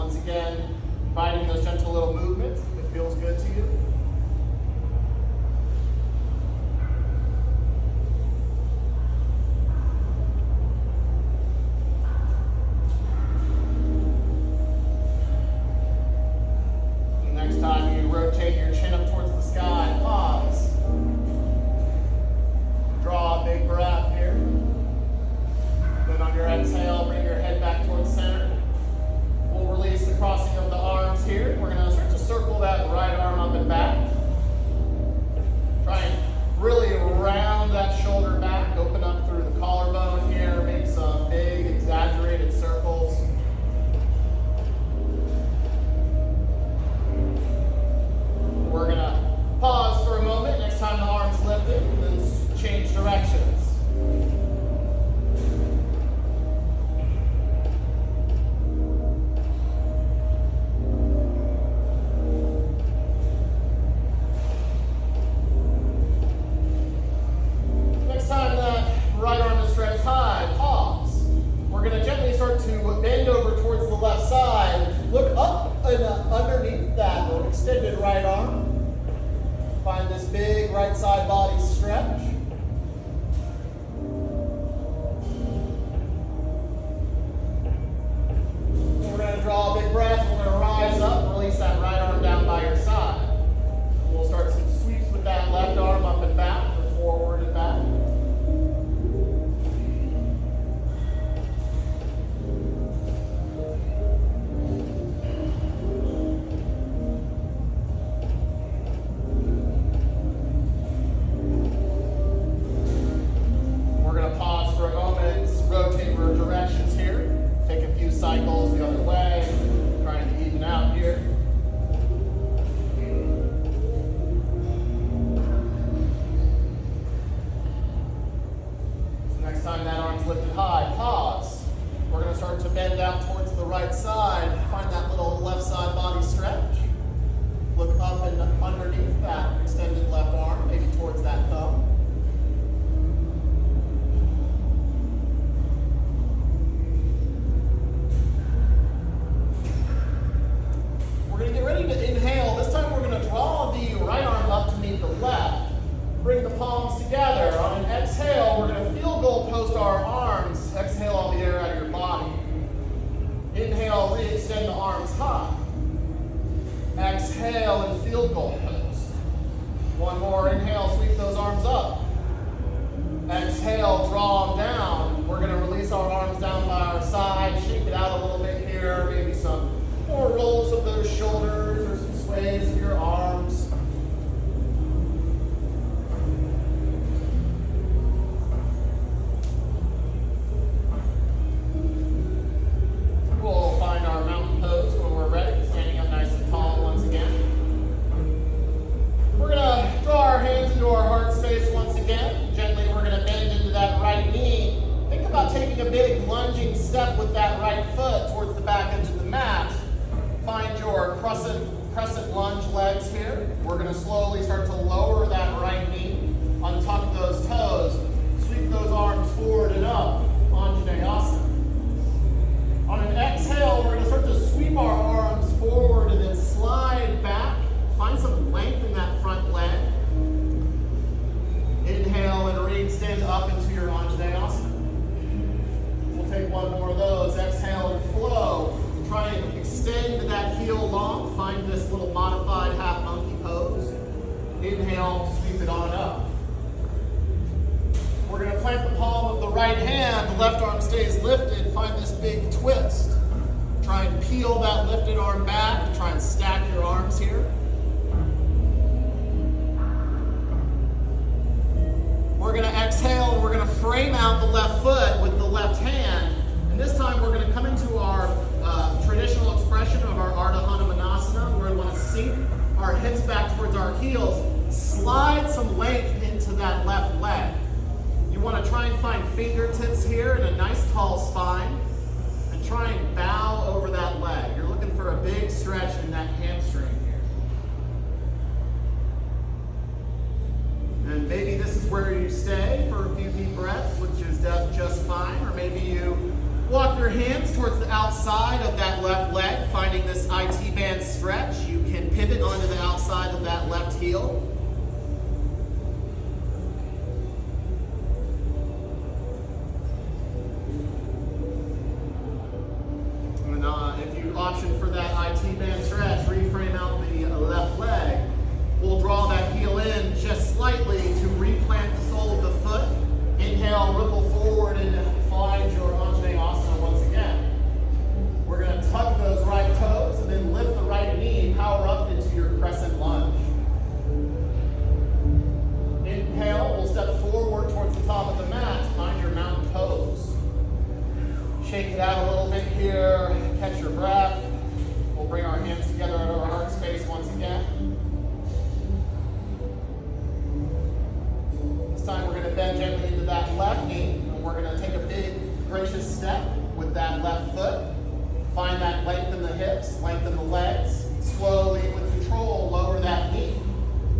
Once again, providing those gentle little movements if it feels good to you. Next time you rotate your chin up towards the sky, pause. Draw a big breath here. Then on your exhale, bring your head back towards center. We'll release the crossing of the arms here. We're going to start to circle that right arm up and back. Try and really round that shoulder back, open up through the collarbone here, make some big exaggerated circles. We're going to pause for a moment. Next time the arm's lifted, then change directions. Next time that right arm is stretched high, pause. We're going to gently start to bend over towards the left side. Look up and underneath that extended right arm. Find this big right side body stretch. We're going to draw a big breath. We're going to rise up, release that right arm down by your side. We'll start some sweeps with that left arm up and back, or forward and back. Cycles the other way, trying to even out here. So next time that arm's lifted high, pause. We're going to start to bend out towards the right side. Find that little left side body stretch. Look up and underneath that extended left arm, maybe towards that thumb. Bring the palms together. On an exhale, we're going to field goal post our arms. Exhale all the air out of your body. Inhale, re-extend the arms high. Exhale and field goal post. One more inhale, sweep those arms up. Exhale, draw them down. We're going to release our arms down by our side, shake it out a little bit here, maybe some more rolls of those shoulders or some sways of your arms. We'll find our mountain pose when we're ready, standing up nice and tall once again. We're going to draw our hands into our heart space once again. Gently, we're going to bend into that right knee. Think about taking a big lunging step with that right foot towards the back edge of the mat. Find your crescent lunge legs here. We're going to slowly start to lower that right knee on top of those toes. Sweep those arms forward and up. Anjaneyasana. On an exhale, we're going to start to sweep our arms forward and then slide back. Find some length in that front leg. Inhale and re-extend up into your Anjaneyasana. We'll take one more of those. Exhale and flow. Try and extend that heel long. Find this little modified half monkey pose. Inhale, sweep it on up. We're going to plant the palm of the right hand. The left arm stays lifted. Find this big twist. Try and peel that lifted arm back. Try and stack your arms here. We're going to exhale and we're going to frame out the left foot with the left hand. And this time we're going to come into our traditional expression of our Ardha Hanumanasana. We're going to want to sink our hips back towards our heels. Slide some length into that left leg. You want to try and find fingertips here and a nice tall spine. And try and bow over that leg. You're looking for a big stretch in that hamstring here. And maybe this is where you stay for a few deep breaths, which is just fine. Or maybe you walk your your hands towards the outside of that left leg, finding this IT band stretch. You can pivot onto the outside of that left heel. And if you option for that IT band stretch, reframe out the left leg. We'll draw that heel in just slightly to replant the sole of the foot. Inhale, ripple forward and find your Asana once again. We're going to tuck those right toes and then lift the right knee, power up into your crescent lunge. Inhale, we'll step forward towards the top of the mat, find your mountain pose. Shake it out a little bit here, catch your breath. We'll bring our hands together at our heart space once again. This time we're going to bend gently into that left knee, and we're going to take a big, gracious step with that left foot. Find that length in the hips, lengthen the legs. Slowly, with control, lower that knee.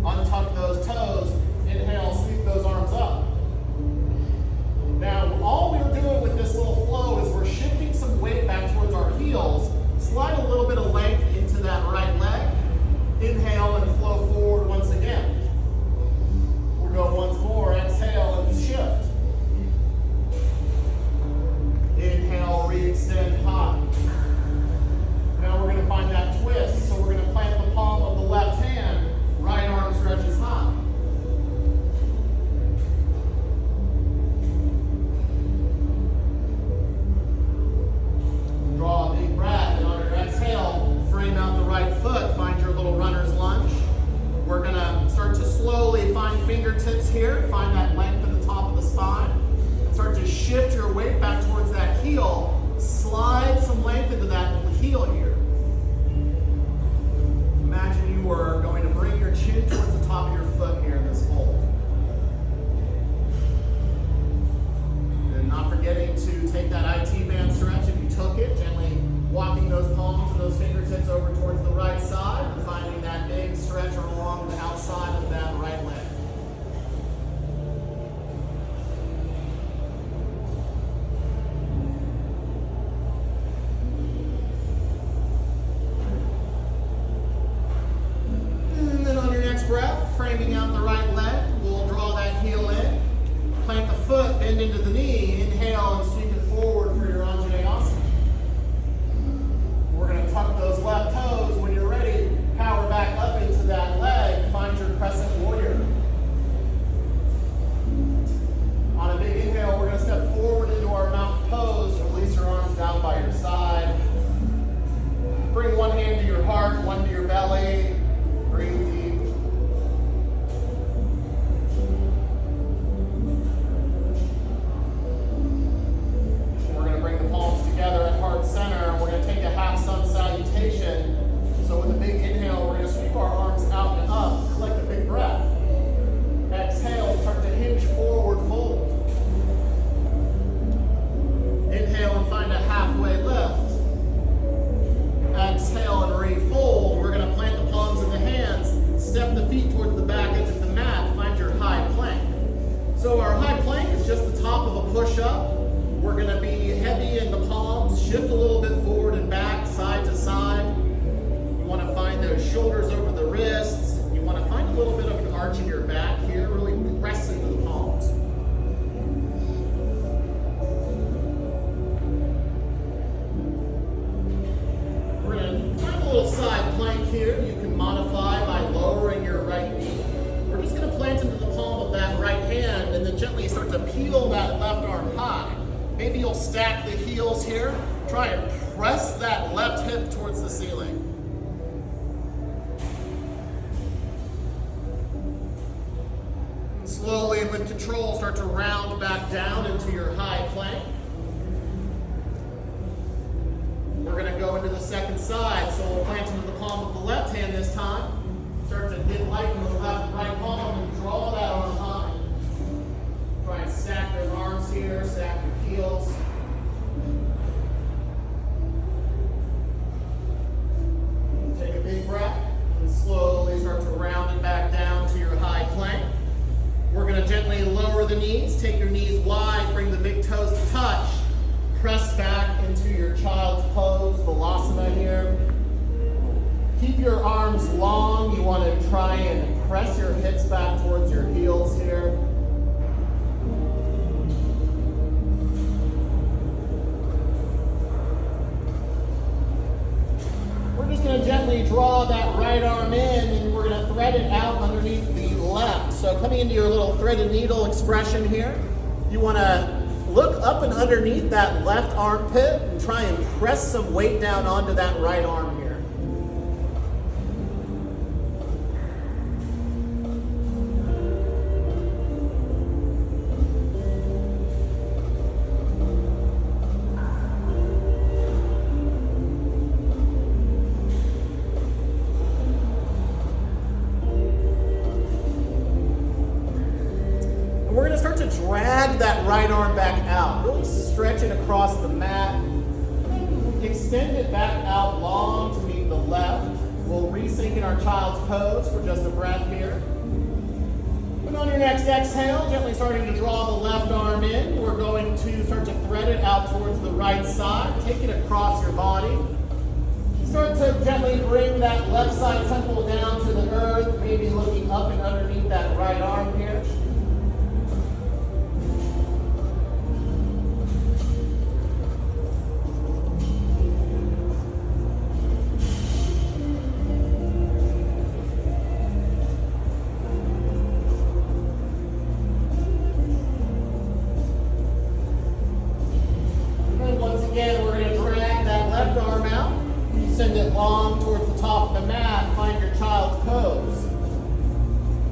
Untuck those toes. Inhale, sweep those arms up. Now, all we're doing with this little flow is we're shifting some weight back towards our heels. Slide a little bit of length into that right leg. Inhale and flow forward once again. We'll go once more. Exhale and shift. Inhale, re-extend high. Now we're going to find that twist. So we're going to plant the palm of the left hand. Right arm stretches high. Draw a big breath, and on your exhale, frame out the right foot. Find your little runner's lunge. We're going to start to slowly find fingertips here. Find that length at the top of the spine. And start to shift your weight back towards that heel. Slide some length into that heel here. Imagine you are going to bring your chin towards the top of your foot here in this fold. And not forgetting to take that IT band stretch if you took it, gently walking those palms and those fingertips over towards the right side and finding that big stretch along the outside of that right leg. And then on your next breath, framing out the right leg, we'll draw that heel in, plant the foot, bend into the knee, inhale and sweep it forward for your Asana. We're going to tuck those left toes. When you're ready, power back up into that leg. Find your crescent warrior. On a big inhale, we're going to step forward into our mountain pose. Release your arms down by your side. Bring one hand to your heart, one to your belly. Breathe deep. We're going to bring the palms together at heart center. We're going to take a half sun salutation. So with a big inhale, we're going to sweep our arms out and up. Collect a big breath. Exhale, start to hinge forward fold. Inhale and find a halfway lift. Exhale and refold. We're going to plant the palms in the hands. Step the feet towards the back edge of the mat. Find your high plank. So our high plank is just the top of a push-up. We're going to be heavy in the palms. Shift a little bit forward and back, side to side. You want to find those shoulders over the wrists. You want to find a little bit of an arch in your back here. Really press into the palms. We're going to find a little side plank here. You can modify by lowering your right knee. We're just going to plant into the palm of that right hand and then gently start to peel that left arm high. Maybe you'll stack the heels here. Try and press that left hip towards the ceiling. And slowly and with control, start to round back down into your high plank. We're going to go into the second side, so we'll plant into the palm of the left hand this time. Start to get light in the left right palm and draw that arm high. Try and stack those arms here, stack your heels. Take a big breath and slowly start to round it back down to your high plank. We're going to gently lower the knees, take your knees wide, bring the big toes to touch, press back into your child's pose, Balasana here. Keep your arms long. You want to try and press your hips back towards your heels here. We're just going to gently draw that right arm in, and we're going to thread it out underneath the left. So coming into your little threaded needle expression here, you want to look up and underneath that left armpit and try and press some weight down onto that right arm here. We're going to start to drag that right arm back out. Really stretch it across the mat. Extend it back out long to meet the left. We'll resync in our child's pose for just a breath here. And on your next exhale, gently starting to draw the left arm in. We're going to start to thread it out towards the right side. Take it across your body. Start to gently bring that left side temple down to the earth, maybe looking up and underneath that right arm here. Again, we're going to drag that left arm out. You send it long towards the top of the mat. Find your child's pose.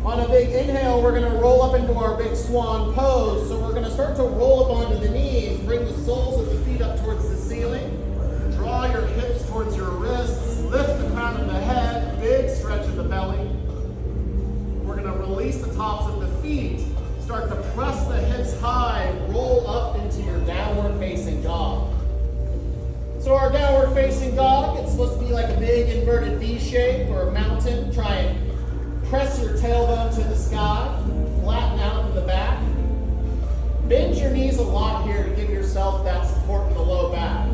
On a big inhale, we're going to roll up into our big swan pose. So we're going to start to roll up onto the knees. Bring the soles of the feet up towards the ceiling. Draw your hips towards your wrists. Lift the crown of the head. Big stretch of the belly. We're going to release the tops of the feet. Start to press the hips high. Roll up into your downward facing dog. So our downward facing dog, it's supposed to be like a big inverted V shape or a mountain. Try and press your tailbone to the sky, flatten out in the back. Bend your knees a lot here to give yourself that support in the low back.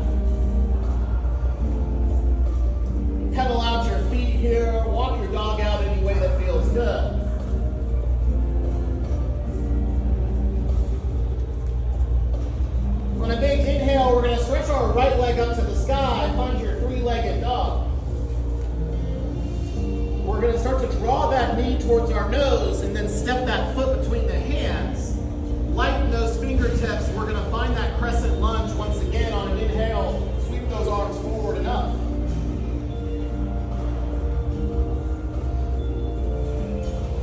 Pedal out your feet here, walk your dog out any way that feels good. On a big inhale, we're going to stretch our right leg up to the sky. Find your three-legged dog. We're going to start to draw that knee towards our nose and then step that foot between the hands. Lighten those fingertips. We're going to find that crescent lunge once again on an inhale. Sweep those arms forward and up.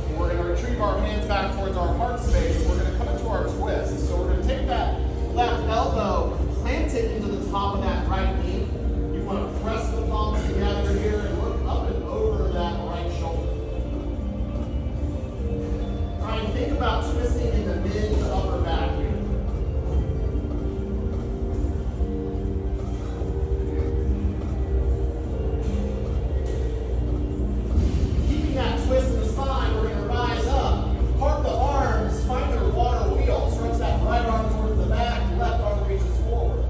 And we're going to retrieve our hands back towards our heart space. We're going to come into our twist. So we're going to take that left elbow, plant it into the top of that right knee. You want to press the palms together here and look up and over that right shoulder. Try and think about twisting in the mid to upper back here. Keeping that twist in the spine, we're going to rise up. Park the arms, find their water wheel. Stretch that right arm towards the back. Left arm reaches forward.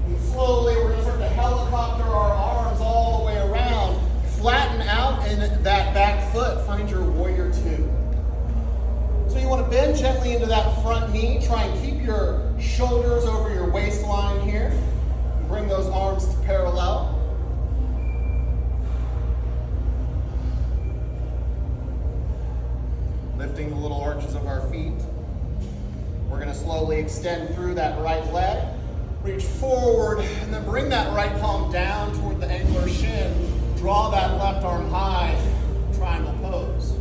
And slowly, we're going to start to helicopter our arms all the way around. Flatten out in that back foot. Find your warrior two. So you want to bend gently into that front knee. Try and keep your shoulders over your waistline here. And bring those arms to parallel. Lifting the little arches of our feet. We're going to slowly extend through that right leg. Reach forward and then bring that right palm down toward the angular shin. Draw that left arm high. Triangle pose.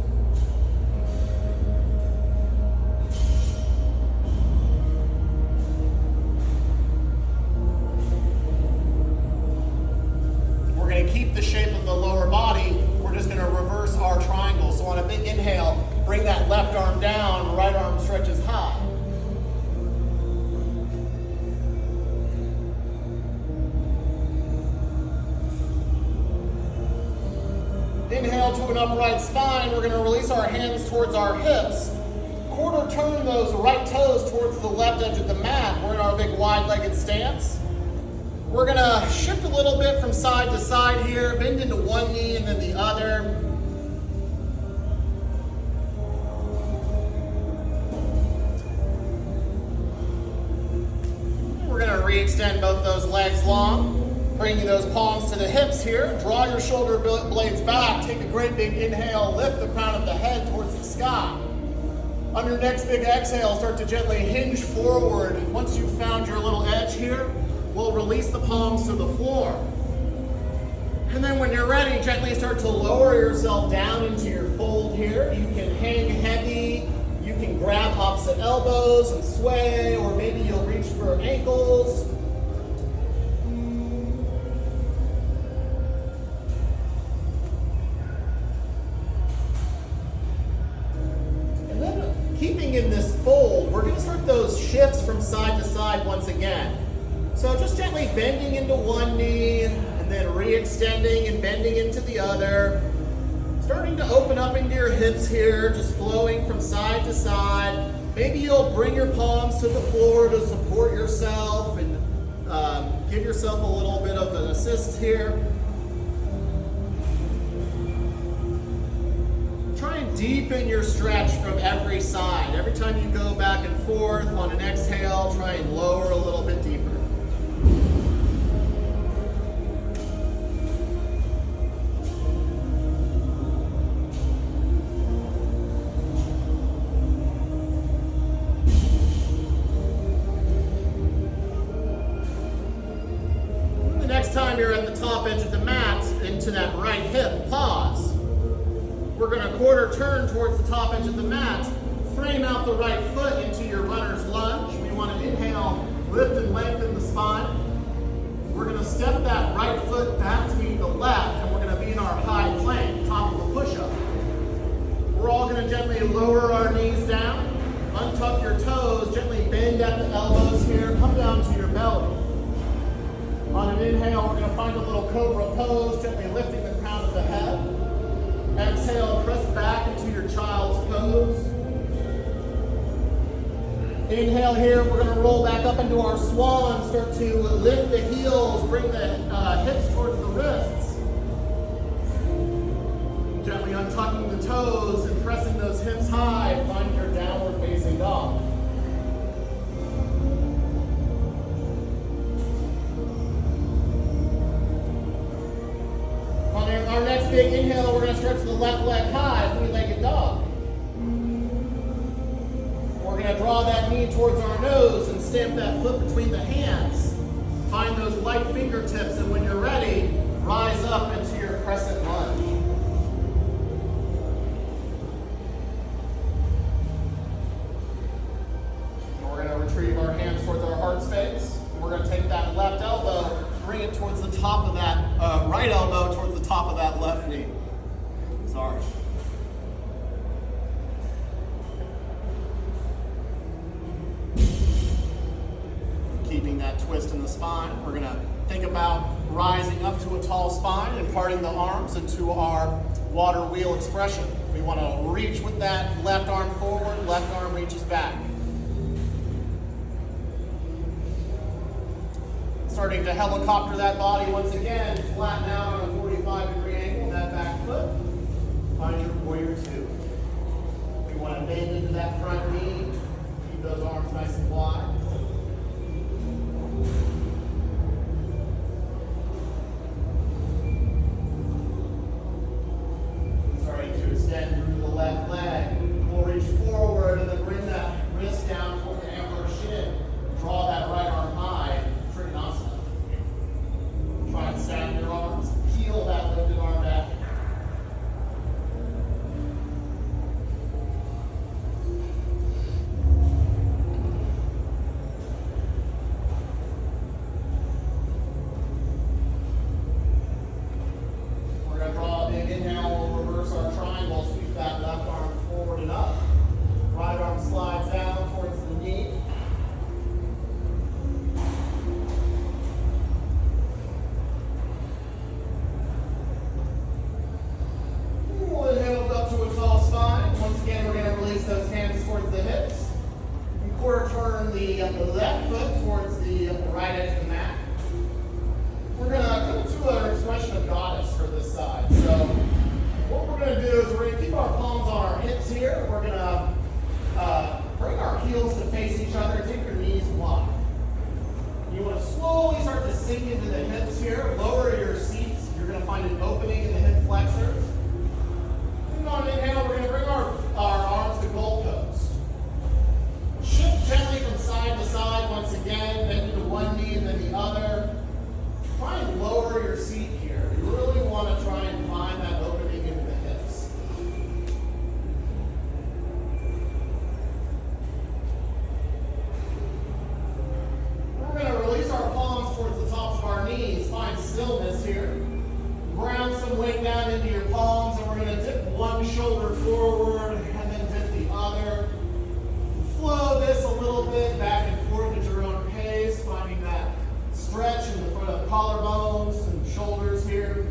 We're going to keep the shape of the lower body. We're just going to reverse our triangle. So on a big inhale, bring that left arm down, right arm stretches high. Inhale to an upright spine. We're going to release our hands towards our hips. Quarter turn those right toes towards the left edge of the mat. We're in our big wide-legged stance. We're gonna shift a little bit from side to side here, bend into one knee and then the other. We're gonna re-extend both those legs long, bringing those palms to the hips here. Draw your shoulder blades back. Take a great big inhale, lift the crown of the head towards the sky. On your next big exhale, start to gently hinge forward. Once you've found your little edge here, we'll release the palms to the floor. And then when you're ready, gently start to lower yourself down into your fold here. You can hang heavy, you can grab opposite elbows and sway, or maybe you'll reach for ankles. And then keeping in this fold, we're going to start those shifts from side to side once again. So just gently bending into one knee and then re-extending and bending into the other. Starting to open up into your hips here, just flowing from side to side. Maybe you'll bring your palms to the floor to support yourself and give yourself a little bit of an assist here. Try and deepen your stretch from every side. Every time you go back and forth on an exhale, try and lower a little bit deeper. Time you're at the top edge of the mat into that right hip, pause. We're going to quarter turn towards the top edge of the mat, frame out the right foot into your runner's lunge. We want to inhale, lift and lengthen the spine. We're going to step that right foot back to meet the left, and we're going to be in our high plank, top of a push-up. We're all going to gently lower our knees down, untuck your toes, gently bend at the elbows here, come down to your belly. On an inhale, we're going to find a little cobra pose, gently lifting the crown of the head. Exhale, press back into your child's pose. Inhale here, we're going to roll back up into our swan, start to lift the heels, bring the hips towards the wrists. Gently untucking the toes and pressing those hips high, find your downward facing dog. Our next big inhale, we're going to stretch the left leg high, three-legged dog. We're going to draw that knee towards our nose and stamp that foot between the hands. Find those light fingertips, and when you're ready, rise up into your crescent lunge. And we're going to retrieve our hands towards our heart space. We're going to take that left elbow, bring it towards the top of that right elbow, towards the top of that left knee. Sorry. Keeping that twist in the spine, we're going to think about rising up to a tall spine and parting the arms into our water wheel expression. We want to reach with that left arm forward, left arm reaches back. Starting to helicopter that body once again, flatten out on a 45-degree angle, that back foot. Find your warrior two. We want to bend into that front knee, keep those arms nice and wide. Starting to extend through the left leg. We'll reach forward and then bring that wrist down toward the antler shin. Draw that right arm high. Try and stack your arms, peel that lifted arm back. the left foot towards the right edge of the mat. We're going to come into an expression of goddess for this side. So what we're going to do is we're going to keep our palms on our hips here. We're going to bring our heels to face each other. Take your knees wide. You want to slowly start to sink into the hips here. Lower your seats. You're going to find an opening in the hip flexors. And on an inhale, we're going to bring our arms to goal pose. Shift gently from side to side once again, bend to one knee and then the other. Try and lower your seat here. You really want to try and find that opening into the hips. We're going to release our palms towards the tops of our knees. Find stillness here. Ground some weight down into your palms, and we're going to dip one shoulder forward and then dip the other. Flow this a little bit back and forth at your own pace, finding that stretch in the front of the collarbones and shoulders here.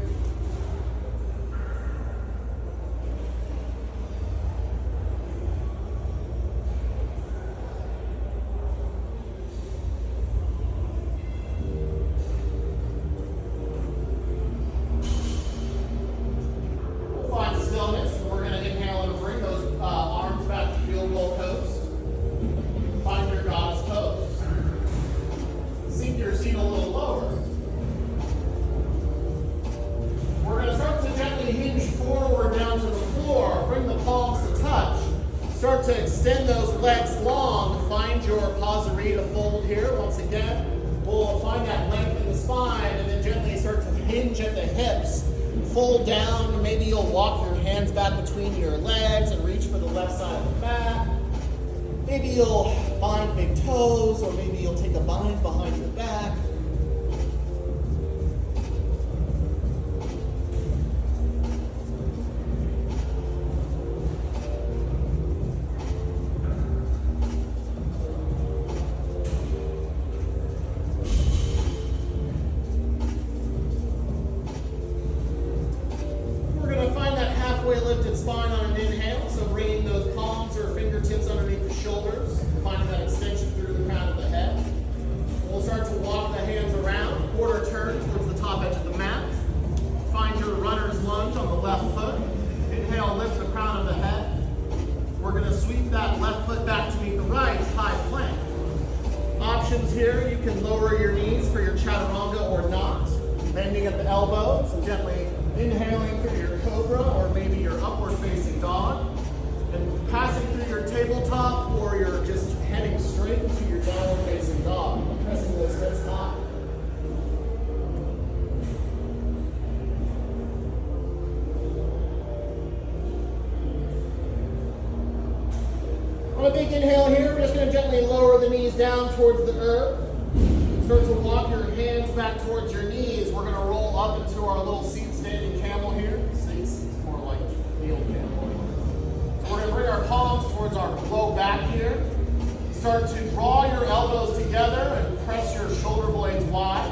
We'll find stillness, and we're going to inhale and bring those arms back to field goal pose. Find your goddess pose. Sink your seat a little lower. We're going to start to gently hinge forward down to the floor. Bring the palms to touch. Start to extend those legs long. Find your pasarita fold here. Once again, we'll find that length in the spine and then gently start to hinge at the hips. Fold down. Maybe you'll walk your hands back between your legs and reach for the left side of the mat. Maybe you'll bind big toes, or maybe you'll take a bind behind your back. We're going to find that halfway lifted spine on an inhale, so bringing those palms or fingertips underneath the shoulders, finding that extension through the crown of the head. We'll start to walk the hands around, quarter turn towards the top edge of the mat. Find your runner's lunge on the left foot. Inhale, lift the crown of the head. We're going to sweep that left foot back to meet the right, high plank. Options here, you can lower your knees for your chaturanga or not, bending at the elbows and gently inhaling through your cobra or maybe your upward facing dog. And passing through your tabletop, or you're just heading straight into your downward facing dog. Pressing those hips high. On a big inhale here, we're just going to gently lower the knees down towards the earth. Start to walk your hands back towards your knees. We're going to roll up into our little seat standing camel here. It's more like kneel camel. We're going to bring our palms towards our low back here. Start to draw your elbows together and press your shoulder blades wide.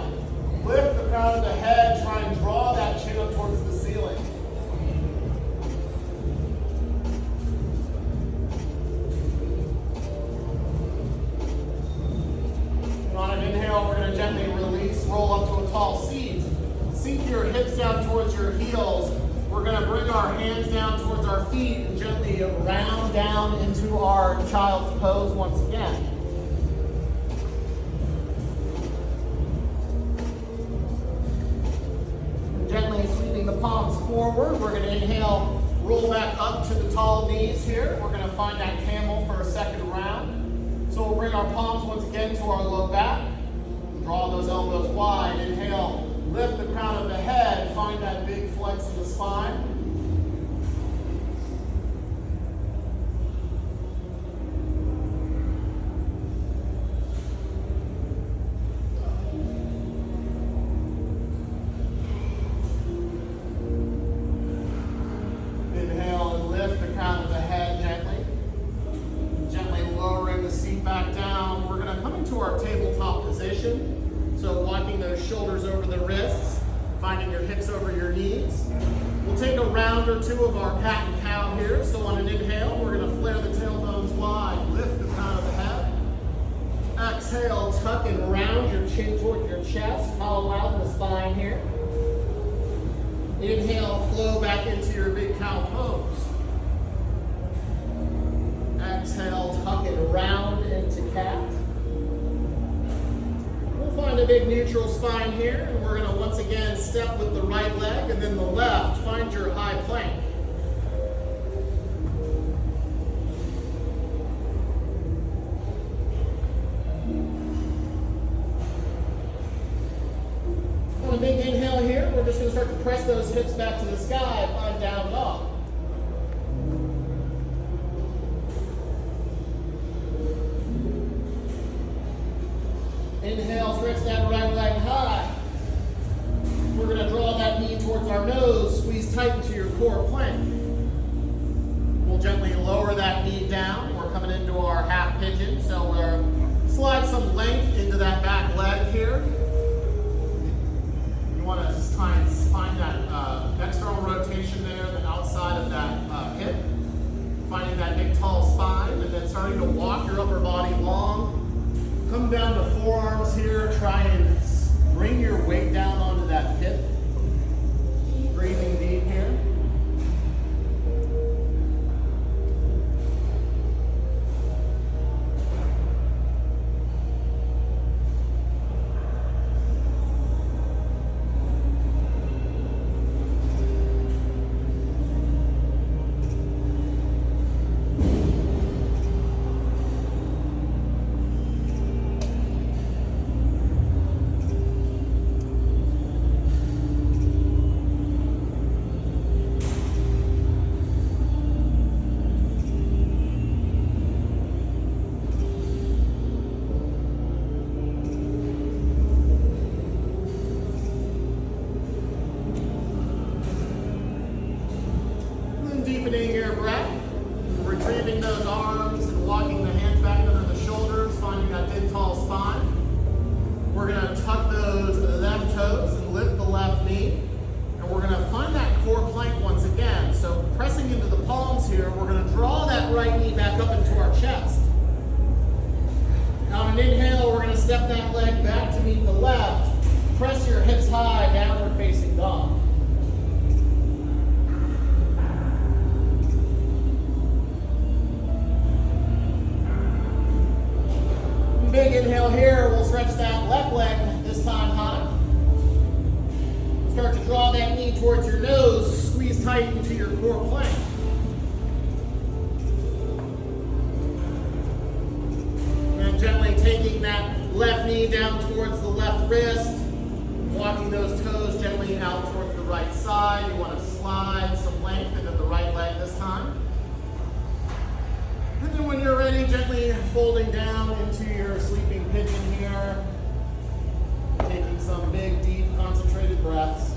Lift the crown of the head. Try and draw that chin up towards the ceiling. And on an inhale, we're going to gently release, roll up to a tall seat. Sink your hips down towards your heels. We're going to bring our hands down towards our feet and gently round down into our child's pose once again. Gently sweeping the palms forward. We're going to inhale, roll back up to the tall knees here. We're going to find that camel for a second round. So we'll bring our palms once again to our low back. Draw those elbows wide. Inhale. Lift the crown of the head, find that big flex of the spine. Inhale and lift the crown of the head gently. Gently lowering the seat back down. We're going to come into our tabletop position. So walking those shoulders over the wrists, finding your hips over your knees. We'll take a round or two of our cat and cow here. So on an inhale, we're going to flare the tailbones wide, lift the crown of the head. Exhale, tuck and round your chin toward your chest, hollow out in the spine here. Inhale, flow back into your big cow pose. Exhale, tuck and round into cat. We'll find a big neutral spine here, and we're going to once again step with the right leg and then the left. Find your high plank. On a big inhale here, we're just going to start to press those hips back to the sky, find down dog. Inhale, stretch that right leg high. We're going to draw that knee towards our nose, squeeze tight into your core plank. We'll gently lower that knee down. We're coming into our half pigeon, so we'll slide some length into that back leg here. You want to try and find that external rotation there, the outside of that hip. Finding that big tall spine, and then starting to walk your upper body long. Come down to forearms here. Try and bring your weight down onto that hip. Breathing deep here. Deepening your breath, retrieving those arms and walking the hands back under the shoulders, finding that big tall spine. We're going to tuck those left toes and lift the left knee. And we're going to find that core plank once again. So pressing into the palms here, we're going to draw that right knee back up into our chest. Now on an inhale, we're going to step that leg back to meet the left. Press your hips high, downward facing dog. Big inhale here, we'll stretch that left leg this time high. Start to draw that knee towards your nose, squeeze tight into your core plank. And gently taking that left knee down towards the left wrist, walking those toes gently out towards the right side. You want to slide some length into the right leg this time. And then when you're ready, gently folding down into your sleeping pigeon here. Taking some big, deep, concentrated breaths.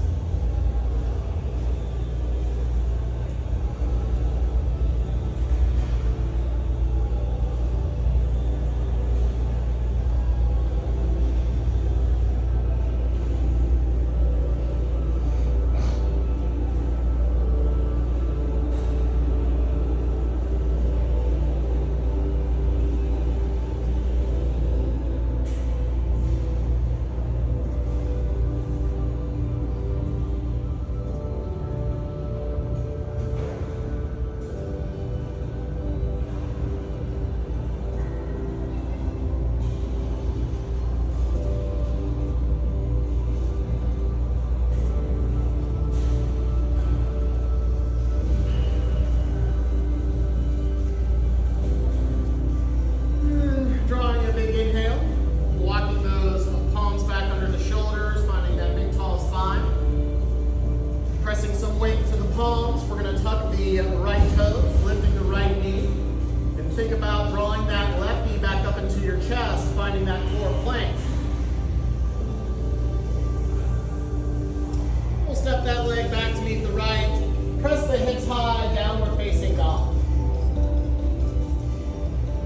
Step that leg back to meet the right. Press the hips high, downward facing dog.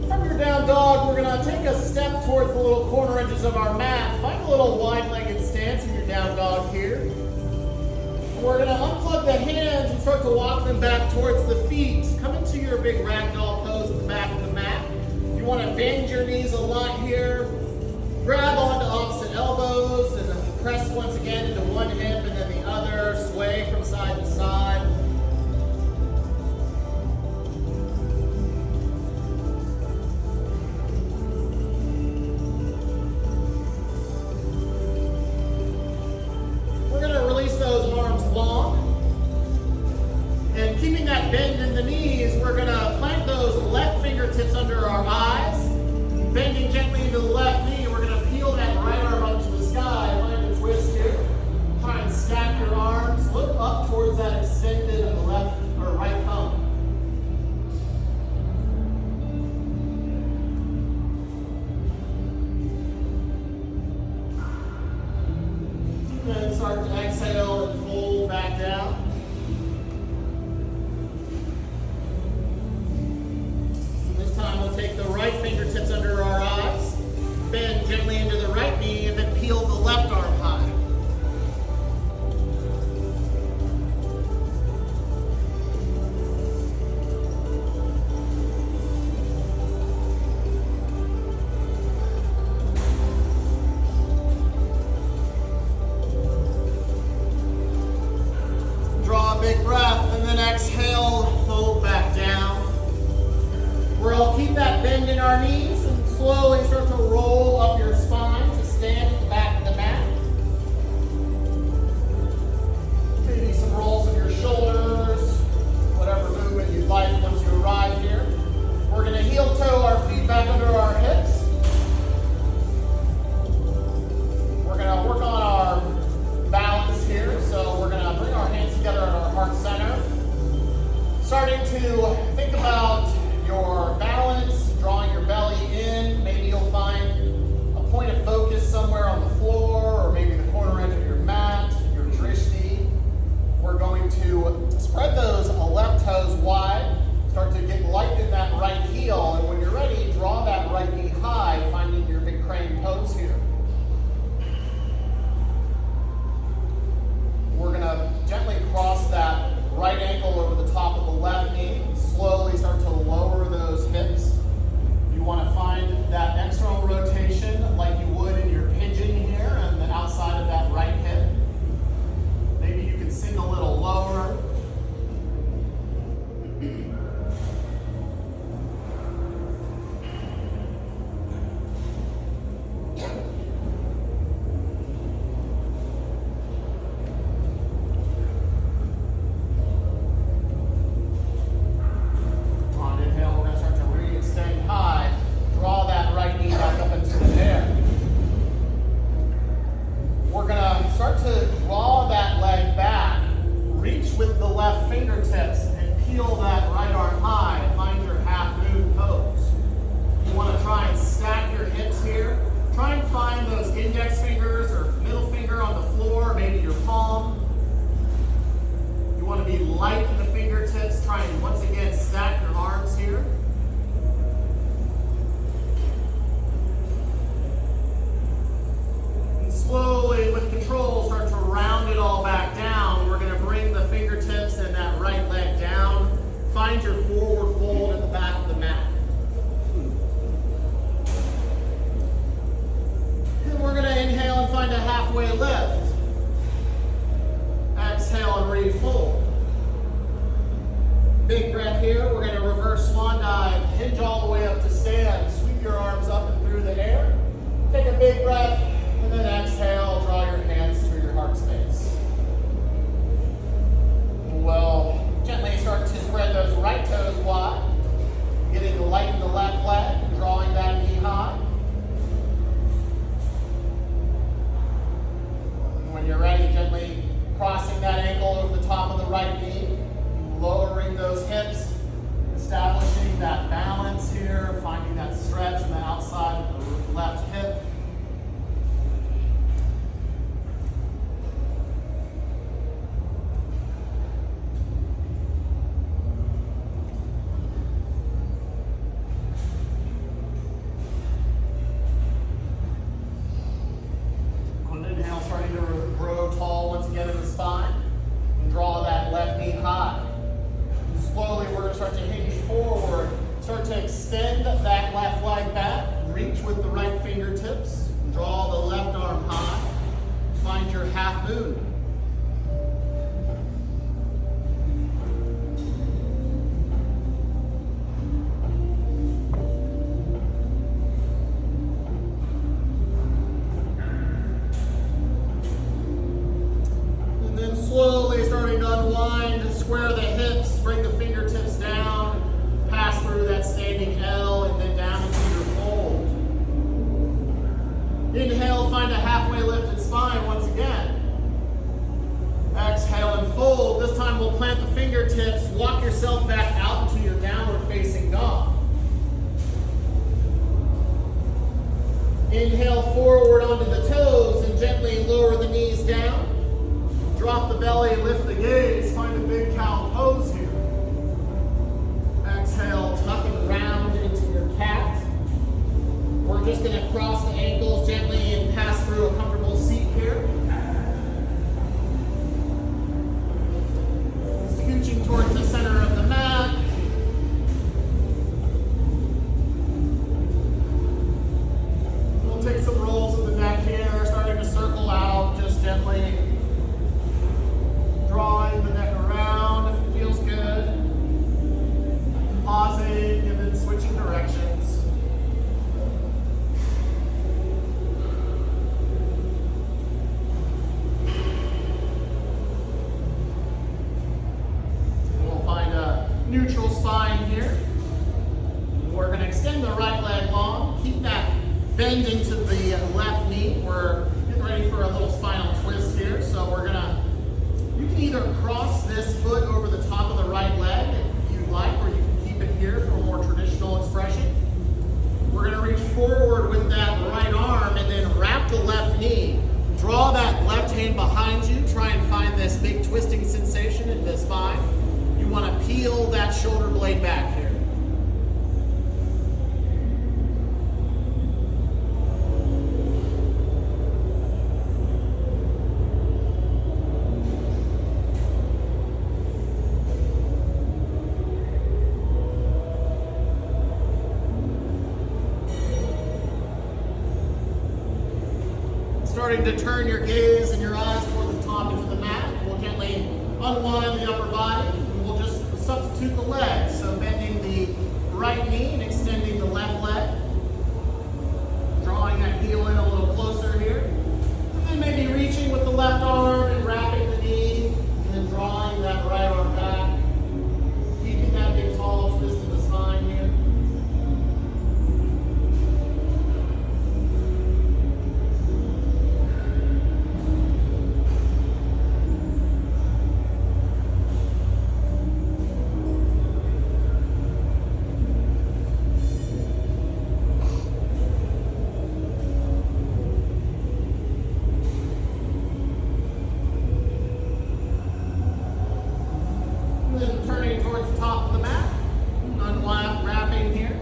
From your down dog, we're going to take a step towards the little corner edges of our mat. Find a little wide-legged stance in your down dog here. We're going to unplug the hands and start to walk them back towards the feet. Come into your big ragdoll pose at the back of the mat. You want to bend your knees a lot here. Grab onto opposite elbows and then press once again into one hip and then the other. Sway from side to side. We're going to release those arms long. And keeping that bend in the knees, we're going to plant those left fingertips under our eyes. Bending gently into the left knee, we're going to peel that right arm up to the sky. Find a twist here. Try and stack your arms. Look up towards that extended left or right thumb. Then start to exhale and fold back down. This time we'll take the right fingertips under our eyes, bend gently into the right knee, and then peel the left arm high. Draw a big breath, and then exhale, fold back down. We'll keep that bend in our knees and slowly start to roll up your spine to stand at the back of the mat. Maybe some rolls of your shoulders, whatever movement you'd like once you arrive here. We're going to heel toe our feet back under our hips. We're going to work on our balance here. So we're going to bring our hands together at our heart center. Starting to think about your balance, drawing your belly in. Maybe you'll find a point of focus somewhere on the floor or maybe the corner edge of your mat, your drishti. We're going to spread those left toes wide, start to get light in that right heel, and when you're ready, draw that right knee high, finding your big crane pose here. We're going to gently cross that right ankle over the top of the left knee. Slowly start to lower those hips. You want to find that external rotation like you would in your pigeon here on the outside of that right hip. Maybe you can sink a little lower. Big breath here. We're going to reverse swan dive. Hinge all the way up to stand. Sweep your arms up and through the air. Take a big breath and then exhale. Draw your hands through your heart space. We'll gently start to spread those right toes wide. Getting the light in the left leg and drawing that knee high. And when you're ready, gently crossing that ankle over the top of the right knee. Lowering those hips, establishing that balance here, finding that stretch on the outside of the left hip. time, we'll plant the fingertips, walk yourself back out into your downward facing dog. Inhale forward onto the toes and gently lower the knees down. Drop the belly, lift the gaze, find a big cow pose here. Exhale, tuck and round into your cat. We're just going to cross the ankles gently and pass through a comfortable seat here. Scooching towards the center of the mat. We'll take some rolls of the neck here, starting to circle out, just gently drawing the neck around if it feels good. Pausing and then switching directions. We'll find a neutral spine here. We're going to extend the right leg long. Keep that bend into the left knee. We're getting ready for a little spinal twist here. So you can either cross this foot over the top of the right leg if you'd like, or you can keep it here for a more traditional expression. We're going to reach forward with that right arm and then wrap the left knee. Draw that left hand behind you. Try and find this big twisting sensation in the spine. You want to peel that shoulder blade back here. Starting to turn your gaze and your eyes toward the top into the mat. We'll gently unwind the upper body. And we'll just substitute the legs. So bending the right knee and extending the left leg. Drawing that heel in a little closer here. And then maybe reaching with the left arm and wrapping the knee. And then drawing that right arm back. Keeping that big tall twist in the spine here. Turning towards the top of the mat, unwrapping here.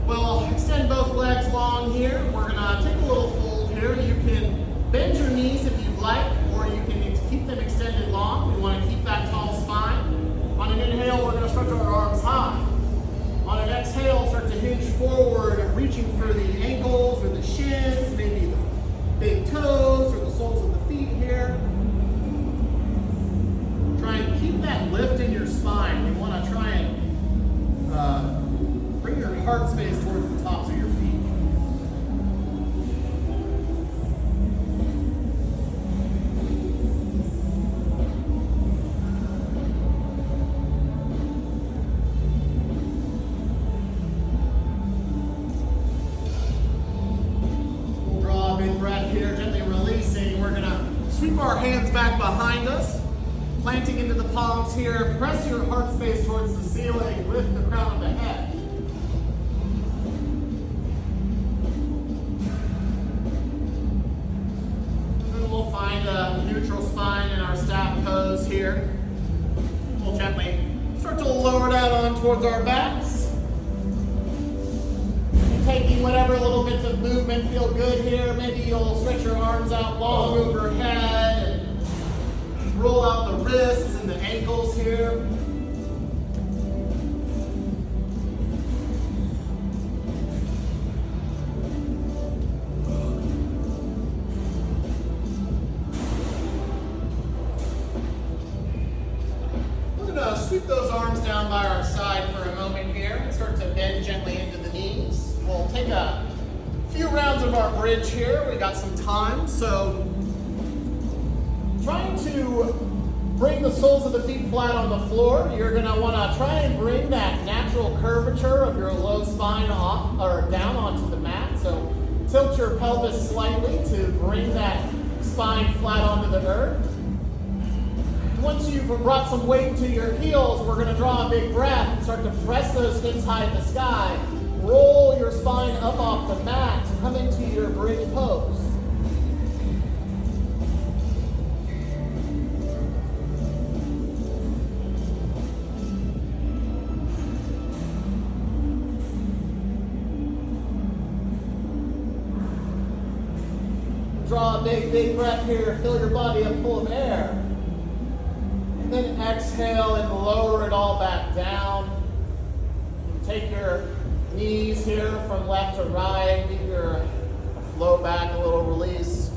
We'll extend both legs long here. We're going to take a little fold here. You can bend your knees if you'd like, or you can keep them extended long. We want to keep that tall spine. On an inhale, we're going to stretch our arms high. On an exhale, start to hinge forward, reaching for the ankles or the shins, maybe the big toes or the soles of the feet here. Try and keep that lift in your spine. You want to try and bring your heart space towards the tops of your feet. We'll draw a big breath here, gently releasing. We're going to sweep our hands back behind us. Planting into the palms here, press your heart space towards the ceiling, lift the crown of the head. And we'll find a neutral spine in our staff pose here. We'll gently start to lower that on towards our backs. Taking whatever little bits of movement feel good here. Maybe you'll stretch your arms out long overhead. Roll out the wrists and the ankles here. We're going to sweep those arms down by our side for a moment here and start to bend gently into the knees. We'll take a few rounds of our bridge here. We got some time, so trying to bring the soles of the feet flat on the floor. You're going to want to try and bring that natural curvature of your low spine off or down onto the mat. So tilt your pelvis slightly to bring that spine flat onto the earth. Once you've brought some weight into your heels, we're going to draw a big breath and start to press those hips high in the sky. Roll your spine up off the mat to come into your bridge pose. Draw a big breath here. Fill your body up full of air. And then exhale and lower it all back down. Take your knees here from left to right. Leave your low back a little release.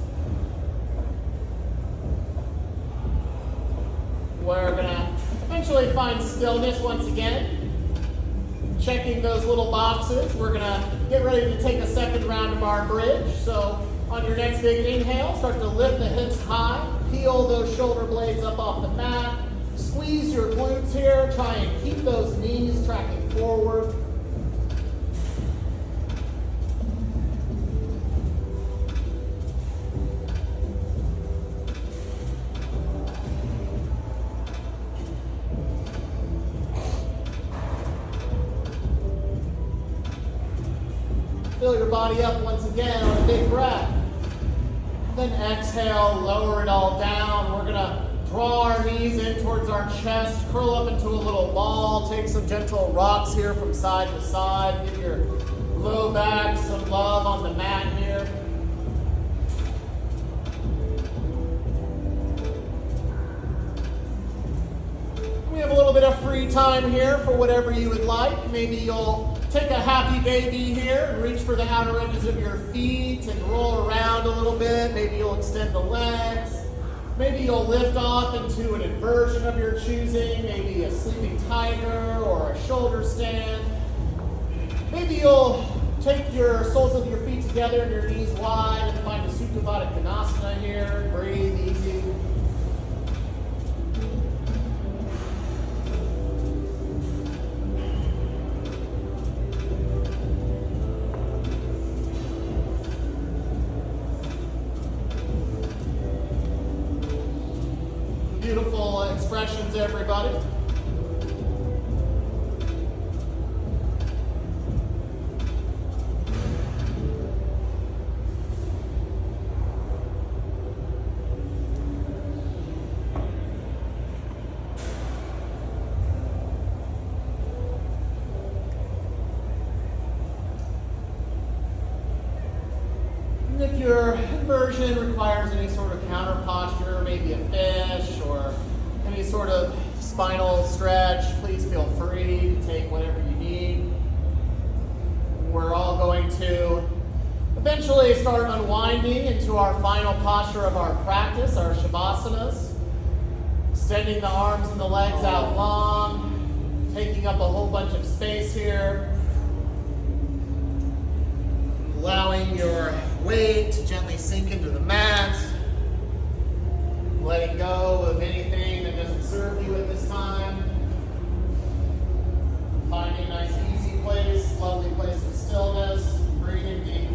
We're going to eventually find stillness once again. Checking those little boxes. We're going to get ready to take a second round of our bridge. So on your next big inhale, start to lift the hips high. Peel those shoulder blades up off the mat. Squeeze your glutes here. Try and keep those knees tracking forward. Fill your body up once again on a big breath. Then exhale, lower it all down. We're going to draw our knees in towards our chest, curl up into a little ball, take some gentle rocks here from side to side. Give your low back some love on the mat here. We have a little bit of free time here for whatever you would like. Maybe you'll take a happy baby here and reach for the outer edges of your feet and roll around a little bit. Maybe you'll extend the legs. Maybe you'll lift off into an inversion of your choosing, maybe a sleeping tiger or a shoulder stand. Maybe you'll take your soles of your feet together and your knees wide and find a Supta Baddha Konasana here. Breathe easy. Beautiful expressions, everybody. And if your inversion requires any sort of counter posture, maybe a fish or any sort of spinal stretch, please feel free to take whatever you need. We're all going to eventually start unwinding into our final posture of our practice, our Shavasanas. Extending the arms and the legs out long, taking up a whole bunch of space here. Allowing your weight to gently sink into the mat. Letting go of anything that doesn't serve you at this time. Finding a nice easy place, lovely place of stillness. Breathing deep.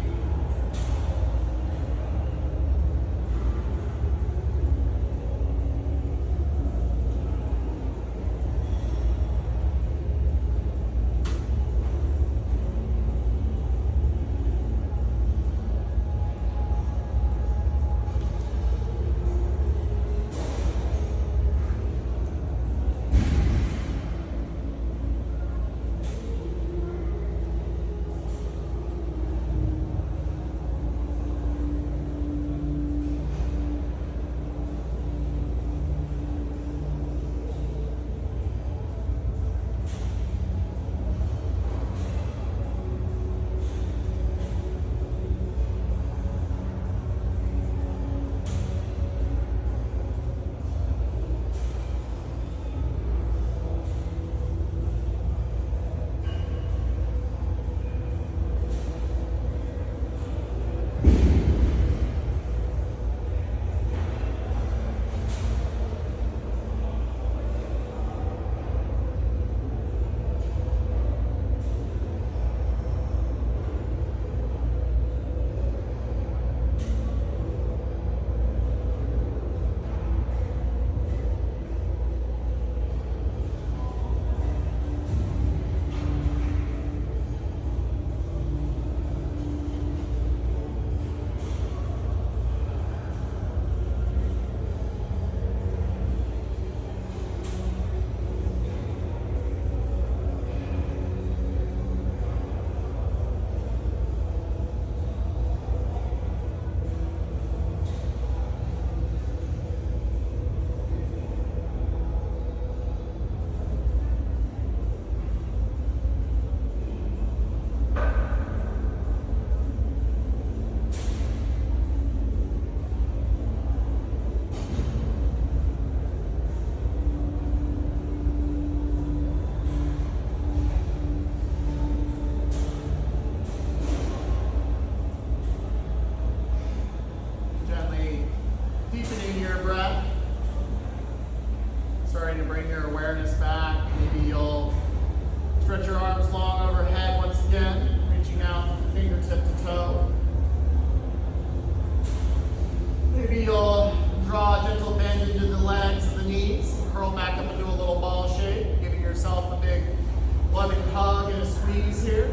hug and a squeeze here.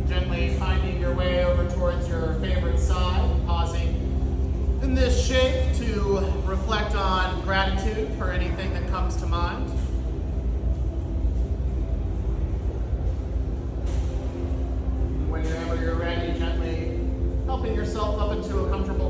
Gently finding your way over towards your favorite side, pausing in this shape to reflect on gratitude for anything that comes to mind. Whenever you're ready, gently helping yourself up into a comfortable